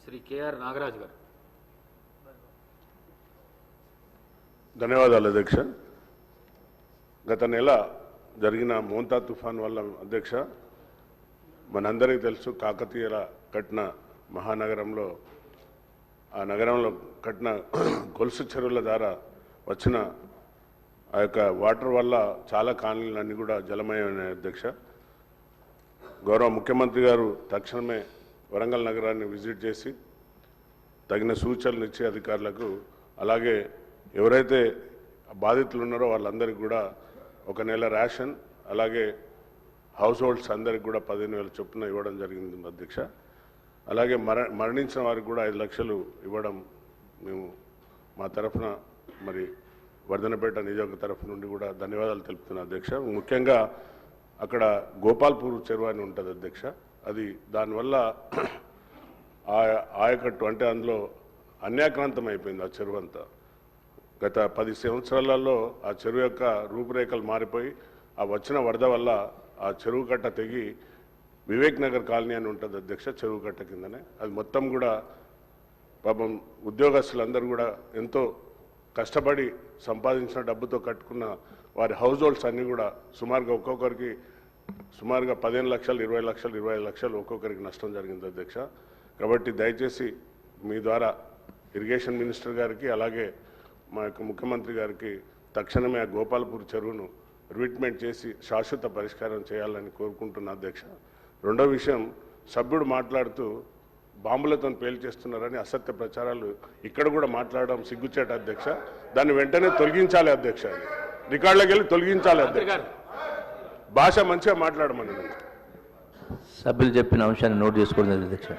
Shri KR Nagaraju గారు. ధన్యవాదాలు అధ్యక్ష. గత నెల జరిగిన మోంతా తుఫాన్ వల్ల అధ్యక్ష మనందరికీ తెలుసు, కాకతీయుల కట్టిన మహానగరంలో ఆ నగరంలో కట్టిన గొలుసు చెరువుల ద్వారా వచ్చిన ఆ యొక్క వాటర్ వల్ల చాలా కాలనీలన్నీ కూడా జలమయమైన అధ్యక్ష. గౌరవ ముఖ్యమంత్రి గారు తక్షణమే వరంగల్ నగరాన్ని విజిట్ చేసి తగిన సూచనలు ఇచ్చే అధికారులకు, అలాగే ఎవరైతే బాధితులు ఉన్నారో వాళ్ళందరికీ కూడా ఒక నెల రేషన్, అలాగే హౌస్ హోల్డ్స్ అందరికి కూడా 15,000 చొప్పున ఇవ్వడం జరిగింది అధ్యక్ష. అలాగే మరణించిన వారికి కూడా 5 లక్షలు ఇవ్వడం మేము మా తరఫున మరి వర్ధనపేట నియోజక తరఫు నుండి కూడా ధన్యవాదాలు తెలుపుతున్నాను అధ్యక్ష. ముఖ్యంగా అక్కడ గోపాల్పూర్ చెరువు అని ఉంటుంది అధ్యక్ష. అది దానివల్ల ఆయకట్టు అంటే అందులో అన్యాక్రాంతం అయిపోయింది ఆ చెరువు అంతా. గత 10 సంవత్సరాలలో ఆ చెరువు యొక్క రూపురేఖలు మారిపోయి ఆ వచ్చిన వరద వల్ల ఆ చెరువు కట్ట తెగి వివేక్ నగర్ కాలనీ అని ఉంటుంది అధ్యక్ష, చెరువు కట్ట కిందనే. అది మొత్తం కూడా పాపం ఉద్యోగస్తులందరూ కూడా ఎంతో కష్టపడి సంపాదించిన డబ్బుతో కట్టుకున్న వారి హౌస్ హోల్డ్స్ అన్నీ కూడా సుమారుగా ఒక్కొక్కరికి 15 లక్షలు, 20 లక్షలు, 25 లక్షలు ఒక్కొక్కరికి నష్టం జరిగింది అధ్యక్ష. కాబట్టి దయచేసి మీ ద్వారా ఇరిగేషన్ మినిస్టర్ గారికి, అలాగే మా యొక్క ముఖ్యమంత్రి గారికి తక్షణమే ఆ గోపాల్పూర్ చెరువును రిట్మెంట్ చేసి శాశ్వత పరిష్కారం చేయాలని కోరుకుంటున్నా అధ్యక్ష. రెండో విషయం, సభ్యుడు మాట్లాడుతూ బాంబులతో పేల్చేస్తున్నారని అసత్య ప్రచారాలు ఇక్కడ కూడా మాట్లాడడం సిగ్గుచేట అధ్యక్ష. దాన్ని వెంటనే తొలగించాలి అధ్యక్ష. రికార్డులోకి వెళ్ళి తొలగించాలి అధ్యక్ష. భాష మంచిగా మాట్లాడమని సభ్యులు చెప్పిన అంశాన్ని నోట్ చేసుకోవడం అధ్యక్ష.